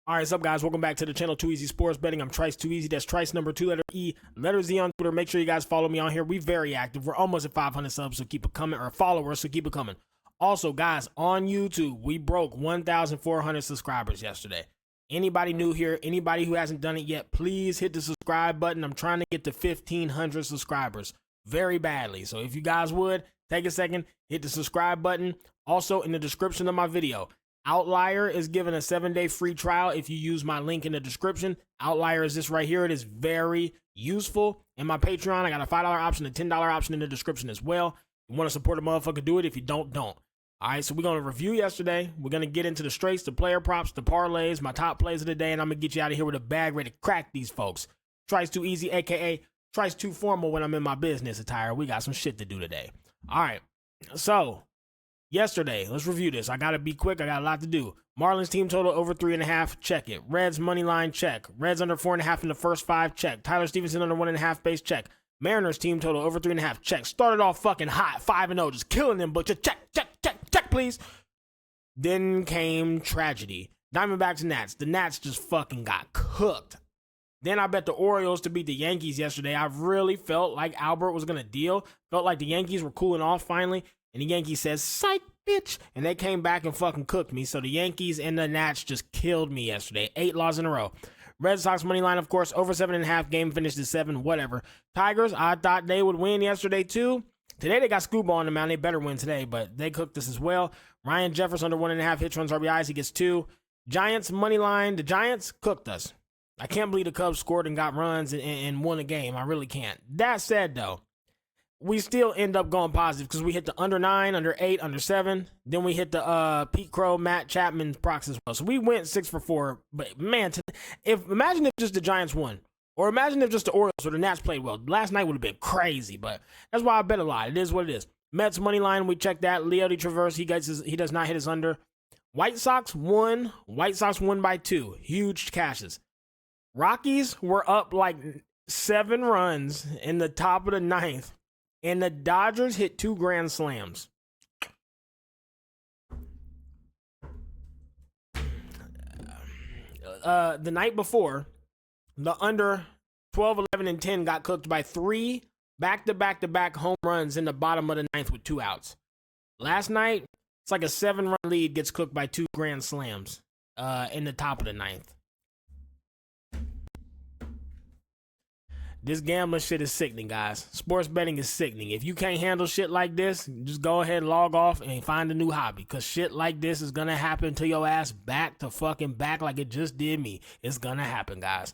All right, what's up, guys? Welcome back to the channel, Too Easy Sports Betting. I'm Trice Too Easy. That's Trice number 2, letter E, letter Z on Twitter. Make sure you guys follow me on here. We're very active. We're almost at 500 subs, so keep it coming, or followers, so keep it coming. Also, guys, on YouTube, we broke 1,400 subscribers yesterday. Anybody new here, anybody who hasn't done it yet, please hit the subscribe button. I'm trying to get to 1,500 subscribers very badly. So if you guys would, take a second, hit the subscribe button. Also, in the description of my video, Outlier is given a 7-day free trial if you use my link in the description. Outlier is this right here. It is very useful. In my Patreon, I got a $5 option, a $10 option in the description as well. You want to support a motherfucker, do it. If you don't. All right, so we're going to review yesterday. We're going to get into the straights, the player props, the parlays, my top plays of the day, and I'm going to get you out of here with a bag ready to crack these folks. Trice Too Easy, a.k.a. Trice Too Formal when I'm in my business attire. We got some shit to do today. All right, so yesterday, let's review this. I got to be quick. I got a lot to do. Marlins team total over 3.5, check it. Reds money line, check. Reds under 4.5 in the first 5, check. Tyler Stevenson under 1.5 base, check. Mariners team total over 3.5, check. Started off fucking hot, 5-0, just killing them, but just check, please. Then came tragedy. Diamondbacks and Nats. The Nats just fucking got cooked. Then I bet the Orioles to beat the Yankees yesterday. I really felt like Albert was going to deal. Felt like the Yankees were cooling off finally. And the Yankees says, psych, bitch. And they came back and fucking cooked me. So the Yankees and the Nats just killed me yesterday. 8 losses in a row. Red Sox money line, of course, over 7.5. Game finished at 7, whatever. Tigers, I thought they would win yesterday too. Today they got Scuba on the mound. They better win today, but they cooked us as well. Ryan Jeffers under 1.5 hits, runs, RBIs. He gets 2. Giants money line. The Giants cooked us. I can't believe the Cubs scored and got runs and won a game. I really can't. That said, though, we still end up going positive because we hit the under 9, under 8, under 7. Then we hit the Pete Crow, Matt Chapman procs as well. So we went 6 for 4. But man, imagine if just the Giants won, or imagine if just the Orioles or the Nats played well. Last night would have been crazy, but that's why I bet a lot. It is what it is. Mets money line, we checked that. Leo Traverse, he does not hit his under. White Sox won. White Sox won by 2. Huge cashes. Rockies were up like 7 runs in the top of the 9th. And the Dodgers hit 2 grand slams. The night before, the under 12, 11, and 10 got cooked by 3 back-to-back home runs in the bottom of the 9th with 2 outs. Last night, it's like a 7-run lead gets cooked by 2 grand slams in the top of the 9th. This gambling shit is sickening, guys. Sports betting is sickening. If you can't handle shit like this, just go ahead and log off and find a new hobby. Because shit like this is going to happen to your ass back to fucking back like it just did me. It's going to happen, guys.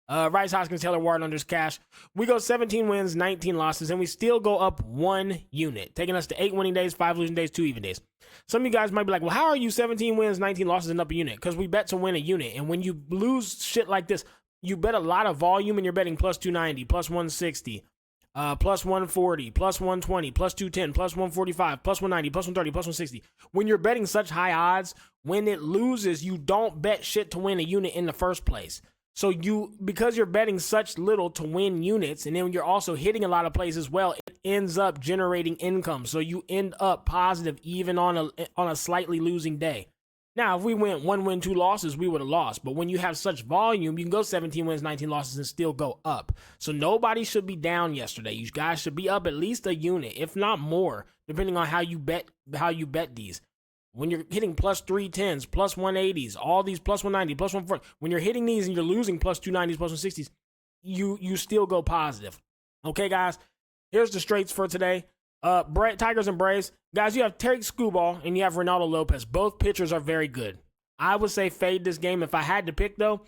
Rice Hoskins, Taylor Ward, unders cash. We go 17 wins, 19 losses, and we still go up 1 unit, taking us to 8 winning days, 5 losing days, 2 even days. Some of you guys might be like, well, how are you 17 wins, 19 losses, and up a unit? Because we bet to win a unit. And when you lose shit like this, you bet a lot of volume and you're betting plus 290, plus 160, plus 140, plus 120, plus 210, plus 145, plus 190, plus 130, plus 160. When you're betting such high odds, when it loses, you don't bet shit to win a unit in the first place. So because you're betting such little to win units, and then you're also hitting a lot of plays as well, it ends up generating income. So you end up positive even on a slightly losing day. Now, if we went 1 win, 2 losses, we would have lost. But when you have such volume, you can go 17 wins, 19 losses, and still go up. So nobody should be down yesterday. You guys should be up at least a unit, if not more, depending on how you bet these. When you're hitting plus 310s, plus 180s, all these plus 190, plus 140, when you're hitting these and you're losing plus 290s, plus 160s, you still go positive. Okay, guys, here's the straights for today. Tigers and Braves. Guys, you have Terry Scuball and you have Ronaldo Lopez. Both pitchers are very good. I would say fade this game. If I had to pick, though,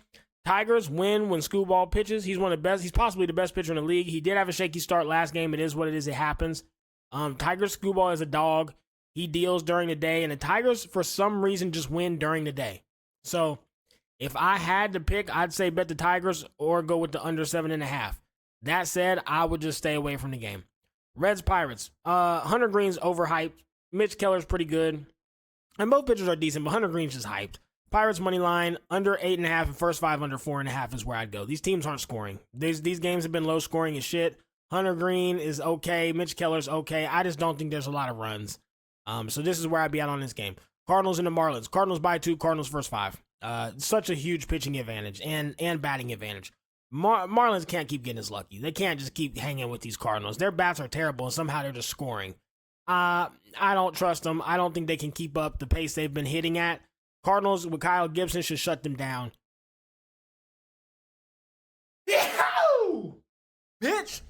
Tigers win when Scuball pitches. He's one of the best. He's possibly the best pitcher in the league. He did have a shaky start last game. It is what it is. It happens. Tigers Scuball is a dog. He deals during the day, and the Tigers, for some reason, just win during the day. So if I had to pick, I'd say bet the Tigers or go with the under 7.5. That said, I would just stay away from the game. Reds, Pirates. Hunter Green's overhyped. Mitch Keller's pretty good. And both pitchers are decent, but Hunter Green's just hyped. Pirates money line, under 8.5 and first 5 under 4.5 is where I'd go. These teams aren't scoring. These games have been low scoring as shit. Hunter Green is okay. Mitch Keller's okay. I just don't think there's a lot of runs. So this is where I'd be out on this game. Cardinals and the Marlins. Cardinals by 2, Cardinals first 5. Such a huge pitching advantage and batting advantage. Marlins can't keep getting as lucky. They can't just keep hanging with these Cardinals. Their bats are terrible, and somehow they're just scoring. I don't trust them. I don't think they can keep up the pace they've been hitting at. Cardinals with Kyle Gibson should shut them down. Bitch!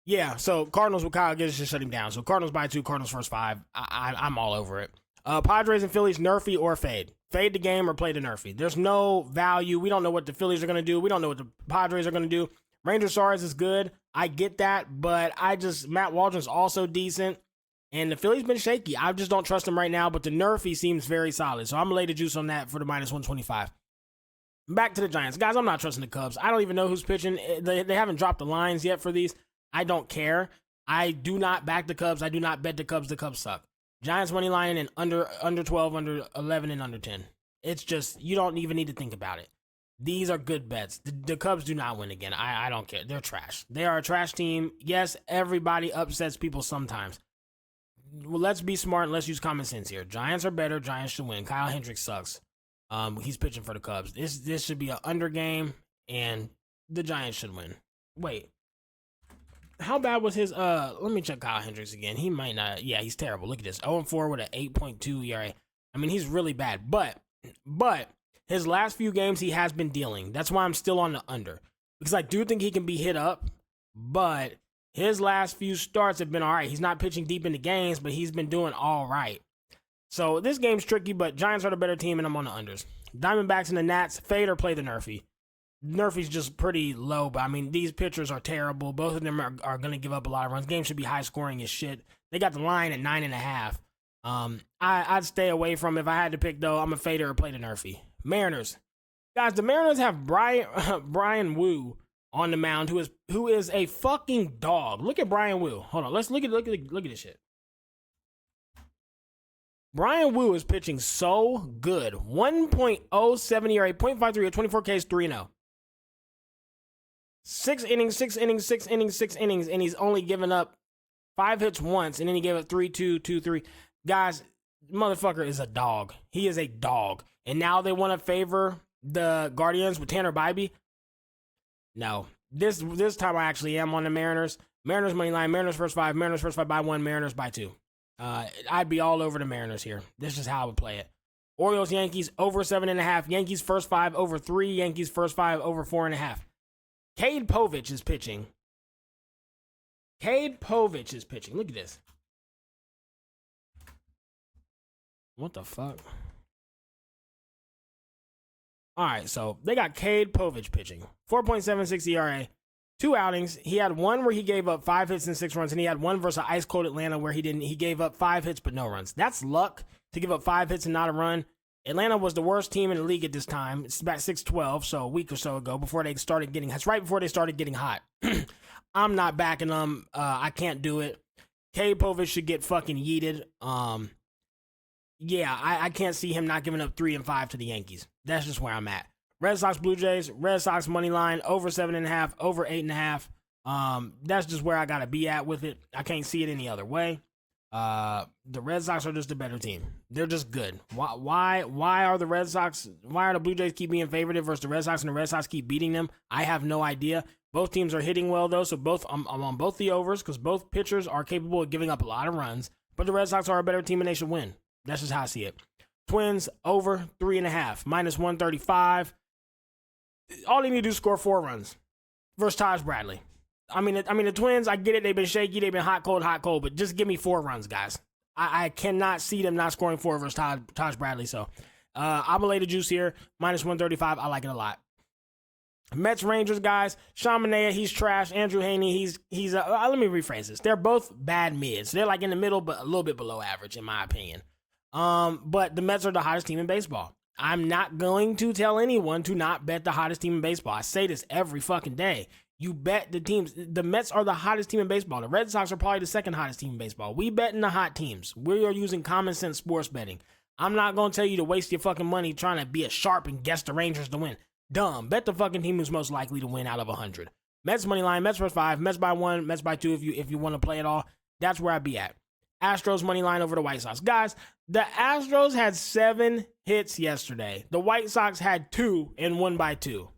Yeah, so Cardinals with Kyle Gibson should shut him down. So Cardinals by 2, Cardinals first 5. I'm all over it. Padres and Phillies, nerfy or fade. Fade the game or play the nerfy. There's no value. We don't know what the Phillies are going to do. We don't know what the Padres are going to do. Ranger Suarez is good. I get that, but Matt Waldron's also decent. And the Phillies been shaky. I just don't trust him right now, but the nerfy seems very solid. So I'm going to lay the juice on that for the minus 125. Back to the Giants. Guys, I'm not trusting the Cubs. I don't even know who's pitching. They haven't dropped the lines yet for these. I don't care. I do not back the Cubs. I do not bet the Cubs. The Cubs suck. Giants money line and under 12, under 11, and under 10. It's just, you don't even need to think about it. These are good bets. The Cubs do not win again. I don't care. They're trash. They are a trash team. Yes, everybody upsets people sometimes. Well, let's be smart and let's use common sense here. Giants are better. Giants should win. Kyle Hendricks sucks. He's pitching for the Cubs. This should be an under game, and the Giants should win. Wait. How bad was his, let me check Kyle Hendricks again. He might not, yeah, he's terrible. Look at this, 0-4 with an 8.2 ERA. I mean, he's really bad, but his last few games he has been dealing. That's why I'm still on the under, because I do think he can be hit up, but his last few starts have been all right. He's not pitching deep into games, but he's been doing all right. So this game's tricky, but Giants are the better team, and I'm on the unders. Diamondbacks and the Nats, fade or play the nerfy. Nerfy's just pretty low, but I mean, these pitchers are terrible. Both of them are going to give up a lot of runs. Game should be high scoring as shit. They got the line at 9.5. I'd stay away from it. If I had to pick, though, I'm a fader or play the nerfy. Mariners. Guys, the Mariners have Brian Wu on the mound, who is a fucking dog. Look at Brian Wu. Hold on, let's look at this shit. Brian Wu is pitching so good. 1.07 ERA, 0.53 at 24 Ks, 3-0. 6 innings, and he's only given up 5 hits once, and then he gave up 3-2, 2-3. Guys, motherfucker is a dog. He is a dog. And now they want to favor the Guardians with Tanner Bybee. No. This time I actually am on the Mariners. Mariners money line, Mariners first 5, Mariners first 5 by 1, Mariners by 2. I'd be all over the Mariners here. This is how I would play it. Orioles, Yankees, over 7.5. Yankees first 5, over 3. Yankees first 5, over 4.5. Cade Povich is pitching. Look at this. What the fuck? All right, so they got Cade Povich pitching. 4.76 ERA. 2 outings. He had one where he gave up 5 hits and 6 runs, and he had one versus ice cold Atlanta where he gave up 5 hits but no runs. That's luck to give up 5 hits and not a run. Atlanta was the worst team in the league at this time. It's about 6-12, so a week or so ago, before they started getting, that's right before they started getting hot. I'm not backing them. I can't do it. Cade Povich should get fucking yeeted. Yeah, I can't see him not giving up 3 and 5 to the Yankees. That's just where I'm at. Red Sox, Blue Jays, Red Sox money line, over 7.5, over 8.5. That's just where I gotta be at with it. I can't see it any other way. The Red Sox are just a better team. They're just good. Why are the Red Sox, why are the Blue Jays keep being favored versus the Red Sox, and the Red Sox keep beating them? I have no idea. Both teams are hitting well, though, so I'm on both the overs, because both pitchers are capable of giving up a lot of runs, but the Red Sox are a better team and they should win. That's just how I see it. Twins, over 3.5, minus 135. All they need to do is score 4 runs versus Taj Bradley. I mean, the Twins, I get it. They've been shaky. They've been hot, cold, but just give me 4 runs, guys. I cannot see them not scoring 4 versus Taj Bradley. So I'm going to lay the juice here. Minus 135. I like it a lot. Mets, Rangers, guys. Sean Manaea, he's trash. Andrew Haney, he's let me rephrase this. They're both bad mids. They're like in the middle, but a little bit below average, in my opinion. But the Mets are the hottest team in baseball. I'm not going to tell anyone to not bet the hottest team in baseball. I say this every fucking day. You bet the teams. The Mets are the hottest team in baseball. The Red Sox are probably the second hottest team in baseball. We bet in the hot teams. We are using common sense sports betting. I'm not going to tell you to waste your fucking money trying to be a sharp and guess the Rangers to win. Dumb. Bet the fucking team who's most likely to win out of 100. Mets money line, Mets first 5, Mets by 1, Mets by 2 if you want to play it all. That's where I'd be at. Astros money line over the White Sox. Guys, the Astros had 7 hits yesterday. The White Sox had 2 and won by 2.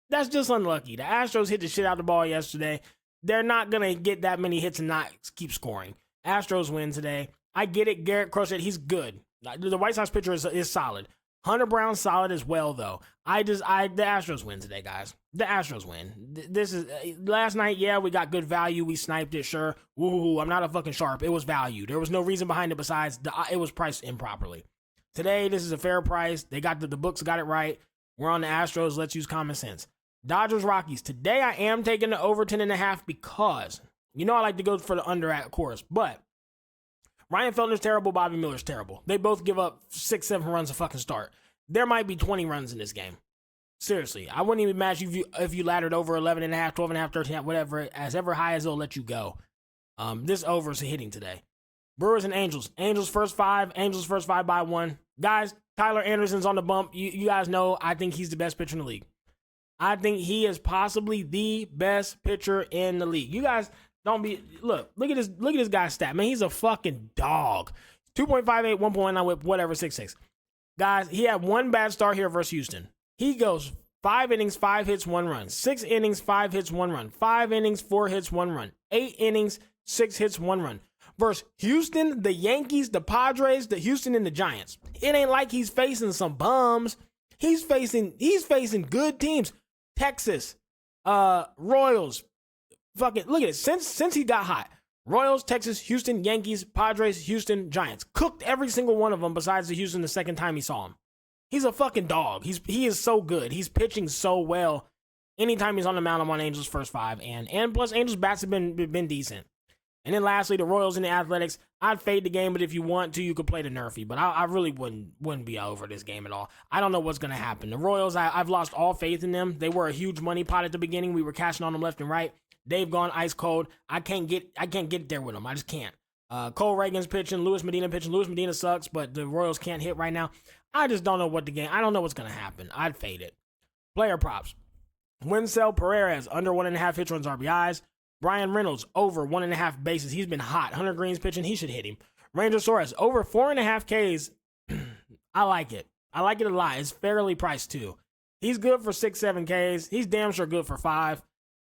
That's just unlucky. The Astros hit the shit out of the ball yesterday. They're not going to get that many hits and not keep scoring. Astros win today. I get it. Garrett Crochet, he's good. The White Sox pitcher is solid. Hunter Brown's solid as well, though. The Astros win today, guys. The Astros win. This is last night. Yeah, we got good value. We sniped it, sure. Woohoo! I'm not a fucking sharp. It was value. There was no reason behind it besides it was priced improperly. Today, this is a fair price. They got the books got it right. We're on the Astros. Let's use common sense. Dodgers Rockies. Today, I am taking the over 10.5 because I like to go for the under at course, but Ryan Felder's terrible. Bobby Miller's terrible. They both give up 6-7 runs a fucking start. There might be 20 runs in this game. Seriously, I wouldn't even match if you laddered over 11.5, 12.5, 13.5, whatever, as ever high as they'll let you go. This over is hitting today. Brewers and Angels. Angels first 5 by 1. Guys, Tyler Anderson's on the bump. You guys know I think he's the best pitcher in the league. I think he is possibly the best pitcher in the league. You guys don't be look at this guy's stat, man. He's a fucking dog. 2.58, 1.9 whip, whatever, 6.6. Guys, he had one bad start here versus Houston. He goes 5 innings, 5 hits, 1 run. 6 innings, 5 hits, 1 run. 5 innings, 4 hits, 1 run. 8 innings, 6 hits, 1 run. Versus Houston, the Yankees, the Padres, the Houston, and the Giants. It ain't like he's facing some bums. He's facing good teams. Texas, Royals. Fucking look at it. Since he got hot. Royals, Texas, Houston, Yankees, Padres, Houston, Giants. Cooked every single one of them besides the Houston the second time he saw him. He's a fucking dog. He is so good. He's pitching so well. Anytime he's on the mound, I'm on Angels first 5. And plus, Angels bats have been decent. And then lastly, the Royals and the Athletics. I'd fade the game, but if you want to, you could play the Nerfy. But I really wouldn't be over this game at all. I don't know what's going to happen. The Royals, I've lost all faith in them. They were a huge money pot at the beginning. We were cashing on them left and right. They've gone ice cold. I can't get there with them. I just can't. Cole Reagan's pitching. Luis Medina pitching. Luis Medina sucks, but the Royals can't hit right now. I just don't know I don't know what's going to happen. I'd fade it. Player props. Winsell Perez, under 1.5 hits, runs, RBIs. Brian Reynolds, over 1.5 bases. He's been hot. Hunter Green's pitching. He should hit him. Ranger Suarez, over 4.5 Ks. I like it. I like it a lot. It's fairly priced, too. He's good for 6-7 Ks. He's damn sure good for 5.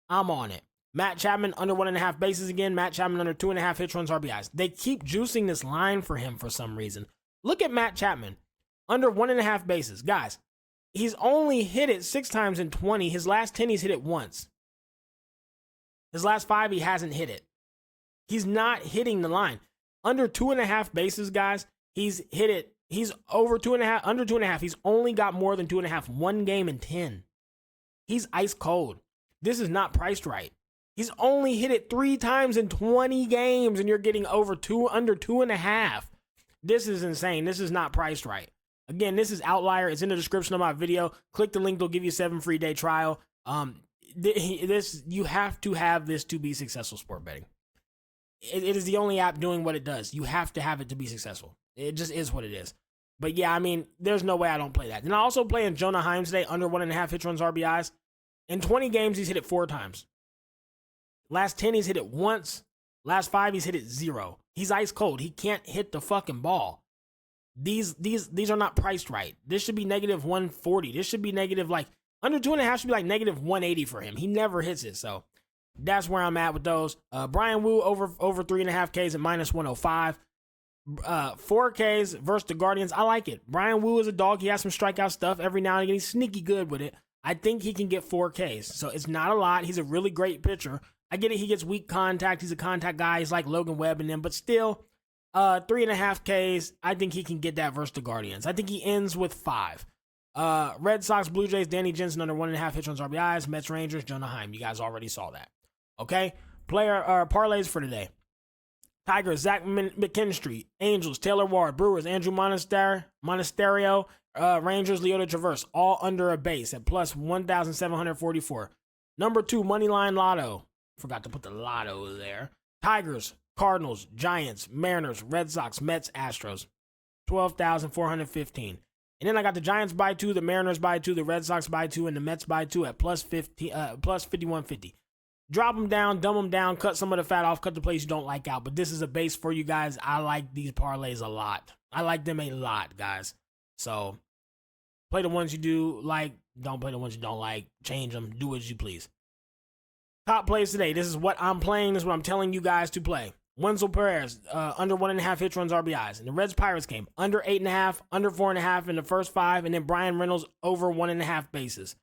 I'm on it. Matt Chapman, under 1.5 bases again. Matt Chapman, under 2.5 hits, runs, RBIs. They keep juicing this line for him for some reason. Look at Matt Chapman, under 1.5 bases. Guys, he's only hit it 6 times in 20. His last 10, he's hit it once. His last 5, he hasn't hit it. He's not hitting the line. Under 2.5 bases, guys, he's hit it. He's over 2.5, under 2.5. He's only got more than 2.5. 1 game in 10. He's ice cold. This is not priced right. He's only hit it 3 times in 20 games, and you're getting under 2.5. This is insane. This is not priced right. Again, this is Outlier. It's in the description of my video. Click the link. They'll give you a 7 free day trial. You have to have this to be successful sport betting. It is the only app doing what it does. You have to have it to be successful. It just is what it is. But yeah, I mean, there's no way I don't play that. And I also play in Jonah Heim today, under 1.5 hits, runs, RBIs. In 20 games, he's hit it 4 times. Last 10, he's hit it once. Last 5, he's hit it 0. He's ice cold. He can't hit the fucking ball. These are not priced right. This should be negative 140. This should be negative, like, under 2.5 should be like negative 180 for him. He never hits it. So that's where I'm at with those. Brian Wu over 3.5 Ks at minus 105. 4 Ks versus the Guardians. I like it. Brian Wu is a dog. He has some strikeout stuff every now and again. He's sneaky good with it. I think he can get 4 Ks. So it's not a lot. He's a really great pitcher. I get it. He gets weak contact. He's a contact guy. He's like Logan Webb and them, but still, 3.5 Ks. I think he can get that versus the Guardians. I think he ends with 5. Red Sox, Blue Jays, Danny Jensen under 1.5 hits, runs, RBIs. Mets, Rangers, Jonah Heim. You guys already saw that. Okay. Player parlays for today. Tigers, Zach McKinstry. Angels, Taylor Ward. Brewers, Andrew Monasterio. Rangers, Leota Traverse. All under a base at plus 1,744. Number 2, Moneyline Lotto. Forgot to put the Lotto there. Tigers, Cardinals, Giants, Mariners, Red Sox, Mets, Astros. 12,415. And then I got the Giants by 2, the Mariners by 2, the Red Sox by 2, and the Mets by 2 at plus 5150. Drop them down, dumb them down, cut some of the fat off, cut the plays you don't like out. But this is a base for you guys. I like these parlays a lot. I like them a lot, guys. So play the ones you do like. Don't play the ones you don't like. Change them. Do as you please. Top plays today. This is what I'm playing. This is what I'm telling you guys to play. Wenzel Perez, under 1.5 hits, runs, RBIs. In the Reds-Pirates game, under 8.5, under 4.5 in the first 5, and then Brian Reynolds over 1.5 bases.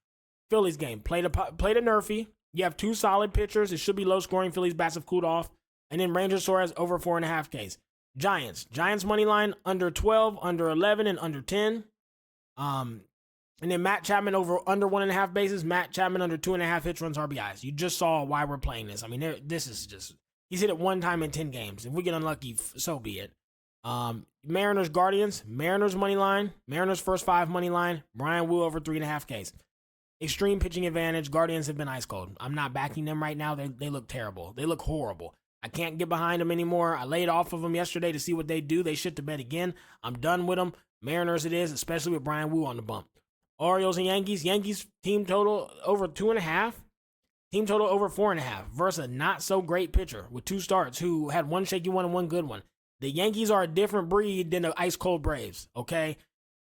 Phillies game, play the Nerfy. You have 2 solid pitchers. It should be low scoring. Phillies bats have cooled off. And then Ranger Suarez over 4.5 Ks. Giants money line under 12, under 11, and under 10. And then Matt Chapman under 1.5 bases. Matt Chapman under 2.5 hits, runs, RBIs. You just saw why we're playing this. I mean, this is just, he's hit it 1 time in 10 games. If we get unlucky, so be it. Mariners Guardians, Mariners money line, Mariners first 5 money line, Brian Wu over 3.5 Ks. Extreme pitching advantage. Guardians have been ice cold. I'm not backing them right now. They look terrible. They look horrible. I can't get behind them anymore. I laid off of them yesterday to see what they do. They shit the bed again. I'm done with them. Mariners it is, especially with Brian Wu on the bump. Orioles and Yankees. Yankees team total over 2.5. Team total over 4.5 versus a not so great pitcher with 2 starts who had 1 shaky one and 1 good one. The Yankees are a different breed than the ice cold Braves, okay?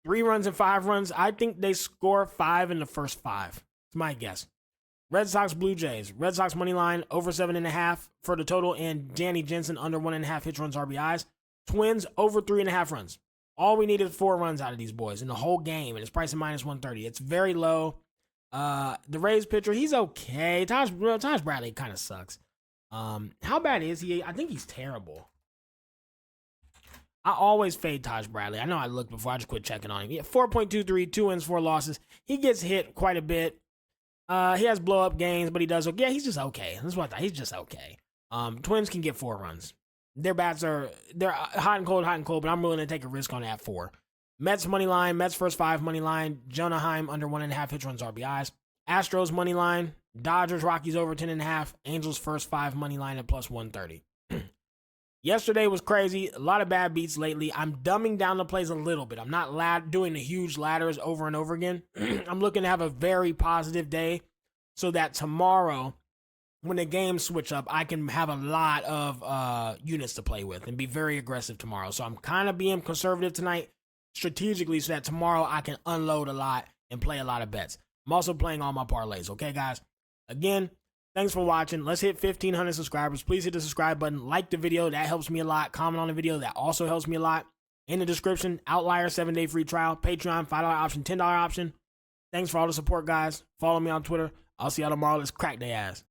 3 runs and 5 runs. I think they score 5 in the first 5. It's my guess. Red Sox, Blue Jays. Red Sox money line over 7.5 for the total, and Danny Jensen under 1.5 hits, runs, RBIs. Twins over 3.5 runs. All we need is 4 runs out of these boys in the whole game, and it's priced at -130. It's very low. The Rays pitcher, he's okay. Taj Bradley kind of sucks. How bad is he? I think he's terrible. I always fade Taj Bradley. I know I looked before. I just quit checking on him. Yeah, 4.23, 2 wins, 4 losses. He gets hit quite a bit. He has blow-up games, but he does okay. Yeah, he's just okay. That's what I thought. He's just okay. Twins can get 4 runs. Their bats they're hot and cold, but I'm willing to take a risk on that 4. Mets money line, Mets first 5 money line, Jonah Heim under 1.5 hits, runs, RBIs. Astros money line, Dodgers, Rockies over 10.5, Angels first 5 money line at +130. Yesterday was crazy. A lot of bad beats lately. I'm dumbing down the plays a little bit. I'm not doing the huge ladders over and over again. I'm looking to have a very positive day so that tomorrow, when the games switch up, I can have a lot of units to play with and be very aggressive tomorrow. So I'm kind of being conservative tonight strategically so that tomorrow I can unload a lot and play a lot of bets. I'm also playing all my parlays. Okay, guys? Again, thanks for watching. Let's hit 1,500 subscribers. Please hit the subscribe button. Like the video. That helps me a lot. Comment on the video. That also helps me a lot. In the description, Outlier 7-day free trial. Patreon, $5 option, $10 option. Thanks for all the support, guys. Follow me on Twitter. I'll see y'all tomorrow. Let's crack their ass.